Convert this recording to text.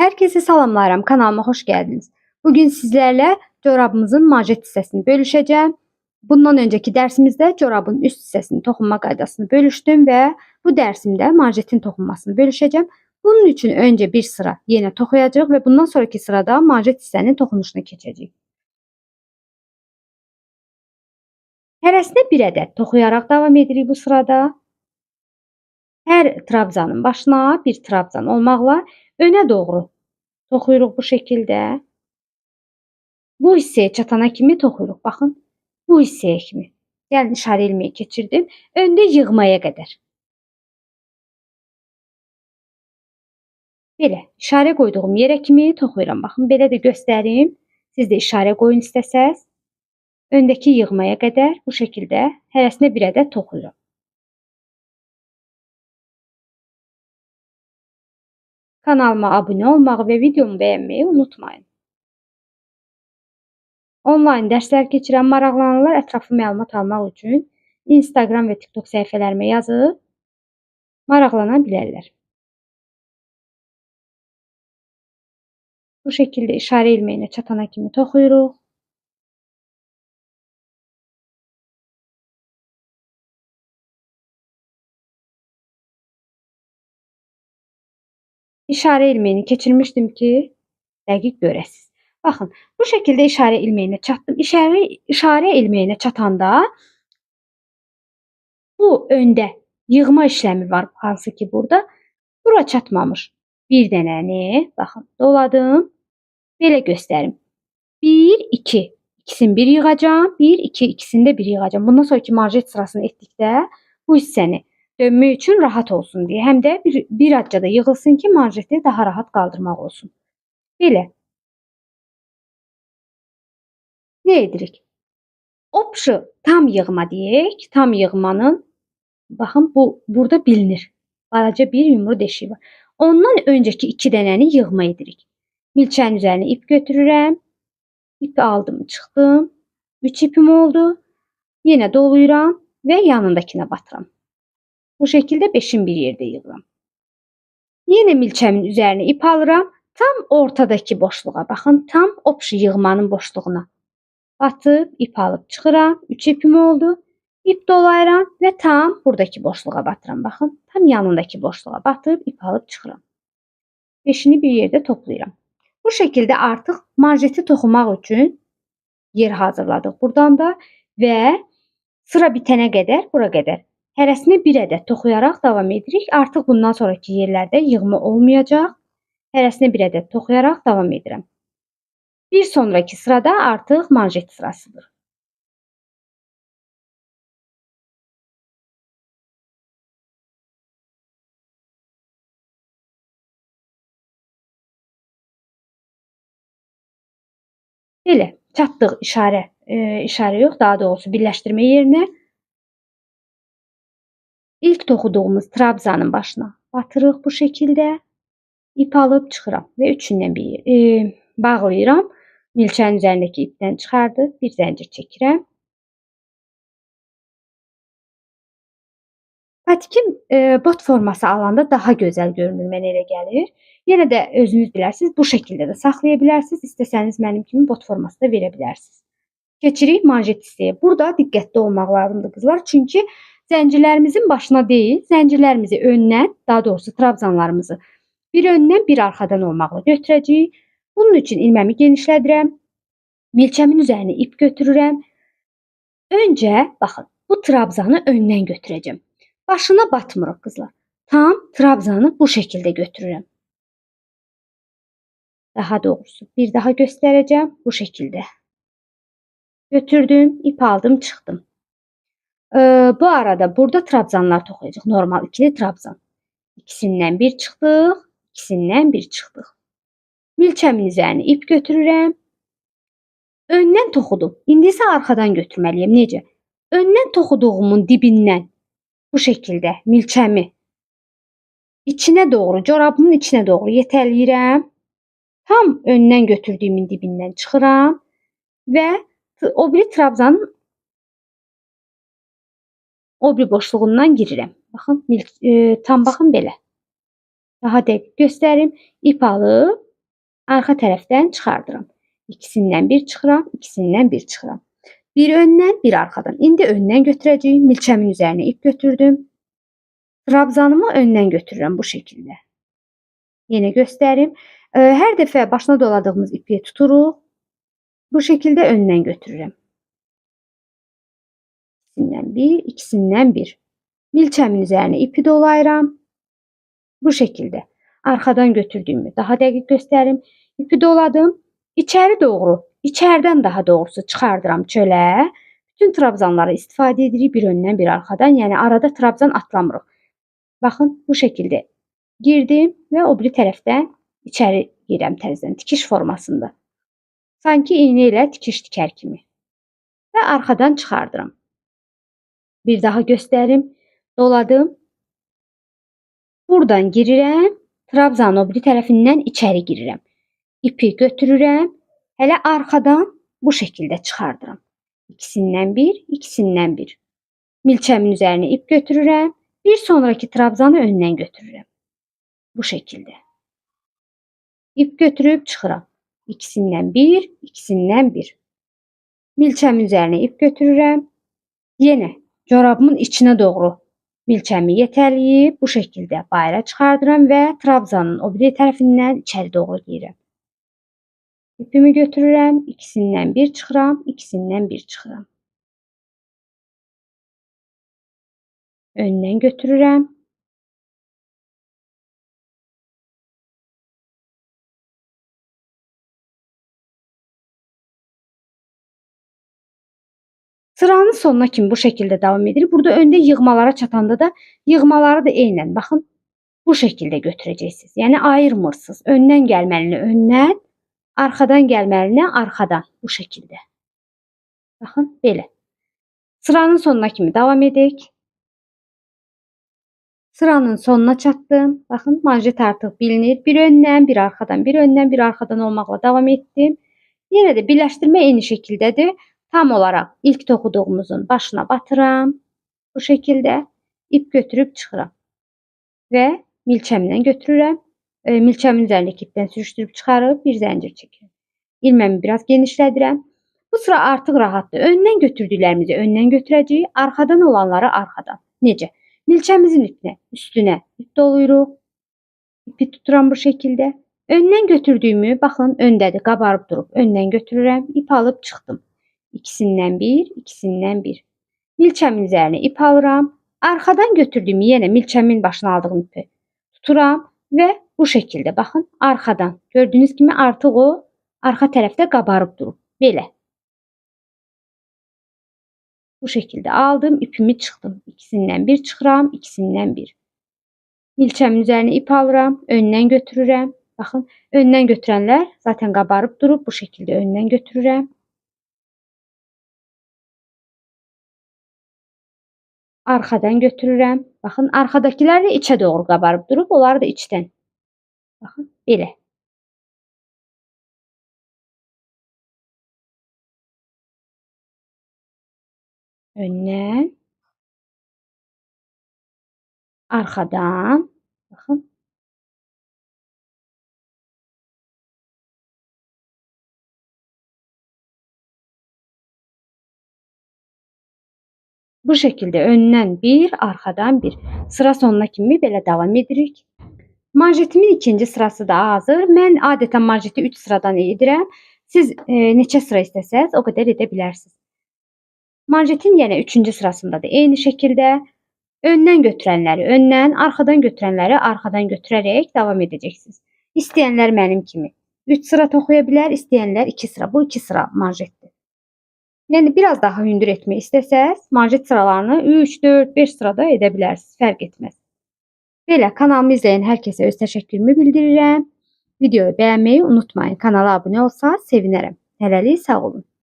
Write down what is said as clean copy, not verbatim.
Herkese salamlarım, kanalıma hoş geldiniz. Bugün sizlerle corabımızın manşet hissəsini bölüşeceğim. Bundan önceki dersimizde corabın üst hissəsini toxunma qaydasını bölüştüm ve bu dersimde manşetin toxunmasını bölüşeceğim. Bunun için önce bir sıra yine toxuyacağıq ve bundan sonraki sırada manşet hissənin toxunuşuna keçəcəyik. Hərəsinə bir ədəd toxuyaraq davam edirik bu sırada. Her trabzanın başına bir trabzan olmaqla öne doğru toxuyuruq bu şekilde. Bu hissəyə çatana kimi toxuyuruq. Baxın, bu hissəyə kimi. Yəni işarə ilmeği keçirdim. Öndə yığmaya qədər. Belə işarə qoyduğum yerə kimi toxuyuram. Baxın, belə də göstərim. Siz də işarə qoyun istəsəz. Öndəki yığmaya qədər bu şəkildə hərəsinə bir ədəd toxuyuram. Kanalıma abunə olmağı və videomu bəyənməyi unutmayın. Online dərslər keçirən maraqlananlar ətraflı məlumat almaq üçün Instagram və TikTok səhifələrimə yazıb maraqlana bilərlər. Bu şəkildə işarə ilməyinə çatana kimi toxuyuruq. İşarə ilməyini keçirmişdim ki, dəqiq görəsiniz. Baxın, bu şəkildə işarə ilməyinə çatdım. İşarə ilməyinə çatanda bu öndə yığma işləmi var, hansı ki burada. Bura çatmamış. Bir dənəni, baxın, doladım. Belə göstərim. 1, 2. İkisini bir yığacağım. 1, 2, ikisini də bir yığacağım. Bundan sonraki manşet sırasını etdikdə bu hissəni dönmək üçün rahat olsun deyə. Həm də bir adca da yığılsın ki, manşeti daha rahat qaldırmaq olsun. Belə. Ne edirik? Opşu tam yığma deyək. Tam yığmanın, baxın, burada bilinir. Balaca bir yumru deşiyi var. Ondan önceki 2 dənəni yığma edirik. Milçənin üzərinə ip götürürəm. İpi aldım, çıxdım. 3 ipim oldu. Yine doluyuram ve yanındakine batıram. Bu şekilde 5'in bir yerde yığıram. Yine milçəmin üzerine ip alıram. Tam ortadaki boşluğa baxın. Tam opşu yığmanın boşluğuna batıp ip alıp çıxıram. 3 ipim oldu. İp dolayıram ve tam buradaki boşluğa batıram. Baxın, tam yanındaki boşluğa batıp ip alıp çıxıram. 5'ini bir yerde toplayıram. Bu şekilde artık manşeti toxumaq üçün yer hazırladıq buradan da və sıra bitənə qədər, bura qədər hərəsinə bir ədəd toxuyaraq davam edirik. Artıq bundan sonraki yerlərdə yığma olmayacaq. Hərəsinə bir ədəd toxuyaraq davam edirəm. Bir sonraki sırada artıq manşet sırasıdır. Belə çatdıq işarə yox, daha doğrusu birləşdirmə yerinə. İlk toxuduğumuz trabzanın başına batırıq bu şəkildə. İp alıb çıxıram və üçündən bir bağlayıram. Milçənin üzərindəki ipdən çıxardı. Bir zəncir çəkirəm. Patikim bot forması alanda daha gözəl görünür, mənə elə gəlir. Yenə də özünüz bilərsiniz, bu şəkildə də saxlaya bilərsiniz. İstəsəniz mənim kimi bot forması da verə bilərsiniz. Keçirik manşet hissəyə. Burada diqqətli olmaq lazımdır qızlar. Çünki zəncirlərimizin başına deyil, zəncirlərimizi öndən, daha doğrusu trabzanlarımızı bir öndən, bir arxadan olmaqla götürəcəyik. Bunun üçün ilməmi genişlədirəm. Milçəmin üzərinə ip götürürəm. Öncə, baxın, bu trabzanı öndən götürəcəm. Başına batmırıq qızlar. Tam trabzanı bu şekilde götürürüm. Daha doğrusu bir daha göstereceğim. Bu şekilde. Götürdüm, ip aldım, çıktım. Bu arada burada trabzanlar toxuyacaq. Normal ikili trabzan. İkisindən bir çıxdıq, ikisindən bir çıxdıq. Milçəmin üzərinə ip götürürəm. Öndən toxudum. İndi isə arxadan götürməliyim. Necə? Öndən toxuduğumun dibindən bu şekilde milçəmi içine doğru, corabımın içine doğru yetəliyirəm. Tam öndən götürdüyümün dibindən çıxıram və o biri trabzanın o biri boşluğundan girirəm. Baxın, tam baxın belə. Daha dəqiq göstərim. İp alıb arxa tərəfdən çıxardıram. İkisindən bir çıxıram, ikisindən bir çıxıram. Bir öndən, bir arxadan. İndi öndən götürəcəyim. Milçəmin üzərinə ip götürdüm. Trabzanımı öndən götürürəm bu şəkildə. Yenə göstərim. Hər dəfə başına doladığımız ipi tuturuq. Bu şəkildə öndən götürürəm. İkisindən bir, ikisindən bir. Milçəmin üzərinə ipi dolayıram. Bu şəkildə. Arxadan götürdüyümü daha dəqiq göstərim. İpi doladım. İçəri doğru, içərdən daha doğrusu çıxardıram çölə. Bütün trabzanları istifadə edirik bir öndən, bir arxadan. Yəni arada trabzan atlamırıq. Baxın, bu şəkildə girdim və o biri tərəfdən içəri girəm təzədən tikiş formasında. Sanki iynə ilə tikiş tikər kimi. Və arxadan çıxardıram. Bir daha göstərim. Doladım. Buradan girirəm. Trabzanın o biri tərəfindən içəri girirəm. İpi götürürəm. Hələ arxadan bu şəkildə çıxardıram. İkisindən bir, ikisindən bir. Milçəmin üzərinə ip götürürəm. Bir sonraki trabzanı öndən götürürəm. Bu şəkildə. İp götürüb çıxıram. İkisindən bir, ikisindən bir. Milçəmin üzərinə ip götürürəm. Yenə corabımın içinə doğru milçəmi yetələyib bu şəkildə bayıra çıxardıram və trabzanın o biri tərəfindən içəri doğru girirəm. İpimi götürürəm, ikisindən bir çıxıram, ikisindən bir çıxıram. Öndən götürürəm. Sıranın sonuna kimi bu şəkildə davam edir. Burada öndə yığmalara çatanda da yığmaları da eynən baxın bu şəkildə götürəcəksiniz. Yəni ayırmırsınız. Öndən gəlməlini öndən, arxadan gəlməlini arxadan bu şəkildə. Baxın belə. Sıranın sonuna kimi davam edək. Sıranın sonuna çatdım. Baxın manjet artıq bilinir. Bir öndən, bir arxadan, bir öndən, bir arxadan olmaqla davam etdim. Yenə də birləşdirmə eyni şəkildədir. Tam olaraq ilk toxuduğumuzun başına batıram. Bu şəkildə ip götürüb çıxıram. Və milçəmdən götürürəm. Milçəmin üzərindəki ipdən sürüşdürüb çıxarıb bir zəncir çəkirim. İlməmi biraz genişlədirəm. Bu sıra artıq rahatdır. Öndən götürdüklərimizi öndən götürəcəyik. Arxadan olanları arxadan. Necə? Milçəmizin üstünə ip doluyuruq. İpi tuturam bu şəkildə. Öndən götürdüyümü, baxın öndədir, qabarıb durub. Öndən götürürəm, ip alıb çıxdım. İkisindən bir, ikisindən bir. Milçəmin üzərinə ip alıram. Arxadan götürdüyümü yenə milçəmin başına aldığım ipi tuturam və bu şəkildə baxın arxadan. Gördüyünüz kimi artıq o arxa tərəfdə qabarıb durub. Belə. Bu şəkildə aldım, ipimi çıxdım. İkisindən bir çıxıram, ikisindən bir. Milçəmin üzərinə ip alıram, öndən götürürəm. Baxın, öndən götürənlər zaten qabarıb durub. Bu şəkildə öndən götürürəm. Arxadan götürürəm. Baxın, arxadakilər də içə doğru qabarıb durub. Onları da içdən. Baxın, belə. Öndən. Arxadan. Baxın. Bu şəkildə öndən bir, arxadan bir. Sıra sonuna kimi belə davam edirik. Manjetimin ikinci sırası da hazır. Mən adətən manjeti 3 sıradan edirəm. Siz neçə sıra istəsəz o qədər edə bilərsiniz. Manjetin yenə 3-cü sırasında da eyni şəkildə öndən götürənləri öndən, arxadan götürənləri arxadan götürərək davam edəcəksiniz. İstəyənlər mənim kimi 3 sıra toxuya bilər, istəyənlər 2 sıra. Bu 2 sıra manjetdir. Yəni biraz daha hündür etmək istəsəz, manjet sıralarını 3, 4, 5 sırada edə bilərsiniz. Fərq etməz. Belə kanalımı izləyən hər kəsə öz təşəkkürümü bildirirəm. Videoyu bəyənməyi unutmayın. Kanala abunə olsanız sevinərəm. Hələlik sağ olun.